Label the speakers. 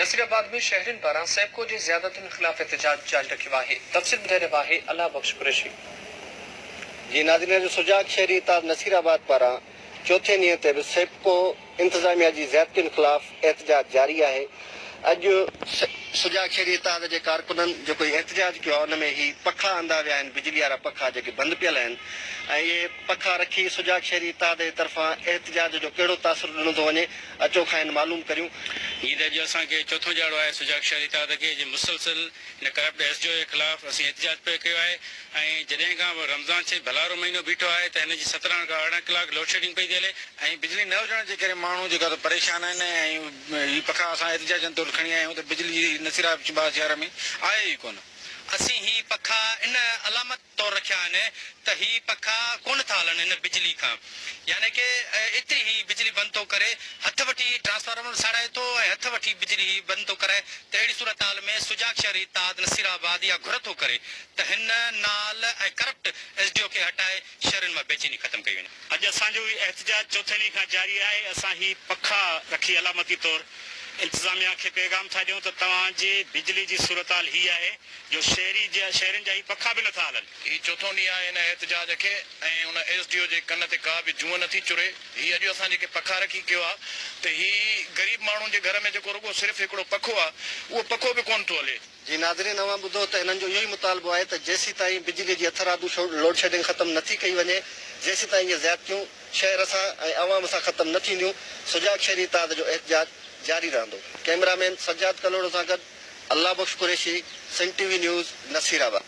Speaker 1: नसीराबाद में शहरीन पारां सेबको जी ज़्यादतियुनि ख़िलाफ़ एहतजाज जारी रखियो आहे। तफ़सील ॿुधाए रहियो आहे अल्लाह बख्श कुरैशी।
Speaker 2: जी नाज़रीन, जो सुजाग शहरी ताब नसीराबाद पारां चौथे ॾींहं ते बि सेबको इंतज़ामिया जी ज़्यादतियुनि ख़िलाफ़ एहतजाज जारी आहे। अॼु सुजाग शहरी ताब जे कारकुननि जेको एहतजाज कयो आहे, उन में ही पखा आंदा विया आहिनि, बिजली वारा पखा जेके बंदि पियल आहिनि, ऐं इहे पखा रखी सुजाग शहरी ताब जे तरफ़ां एहतजाज जो कहिड़ो तासिर ॾिनो थो वञे, अचो खां मालूम करियूं।
Speaker 3: ईद अॼु असांखे चौथों ॼाणो आहे सुजाग शहरी ताब खे जे मुसलसिल हिन करप्ट एसडीओ जे ख़िलाफ़ असीं एहतजाज पियो कयो आहे। ऐं जॾहिं खां रमज़ान छे भलारो महीनो बीठो आहे त हिन जी 17 खां 18 कलाक लोड शेडिंग पई थी हले ऐं बिजली न हुजण जे करे माण्हू जेका परेशान आहिनि। ऐं ही पखा असां एहतजाजनि तौरु खणी आया आहियूं त बिजली जी नसीराबाद शहर में आहे ई कोन। असीं ही पखा इन अलामत तौर रखिया आहिनि त ही पखा कोन था हलनि इन बिजली खां, यानी कि एतिरी ही बिजली बंदि थो करे, हथ वठी ट्रांसफार्मर साड़ाए थो ऐं हथ वठी बिजली बंदि थो करे। त अहिड़ी सूरत हाल में सुजाग शहरी ताद नसीराबाद या घुर थो करे त हिन नाल ऐं करप्ट एसडीओ खे हटाए शहरनि मां बेचैनी ख़तम कई वञे।
Speaker 4: अॼु असांजो एहतजाज चौथे ॾींहं खां जारी आहे। असां ही पखा रखी अलामती तौर इंतज़ामिया खे पैगाम था ॾियूं त तव्हांजे बिजली जी सूरत हाल ही आहे जो शहरनि जा ही पखा बि नथा हलनि।
Speaker 5: ही चौथों ॾींहुं आहे हिन एहतजाज खे ऐं उन एसडीओ जे कन ते का बि जूअ नथी चुरे। ही अॼु असां जेके पखा रखी कयो आहे त ही ग़रीब माण्हुनि जे घर में जेको रुगो सिर्फ़ु हिकिड़ो पखो आहे, उहो पखो बि कोन थो हले।
Speaker 2: जी नाज़रीन, अवां ॿुधो त हिननि जो इहो ई मुतालबो आहे त जेसीं ताईं बिजली जी अथरादू लोड शेडिंग ख़तमु नथी कई वञे, जेसीं ताईं इहे ज़्यादतियूं शहर सां ऐं अवाम सां ख़तमु न थींदियूं, सुजाग शहरी ताद जो एहतजाज जारी रहंदो। कैमरामैन सज्जाद कलोड़ सां गॾु अल्लाह बख्श कुरैशी, सिंध टीवी न्यूज़, नसीराबाद।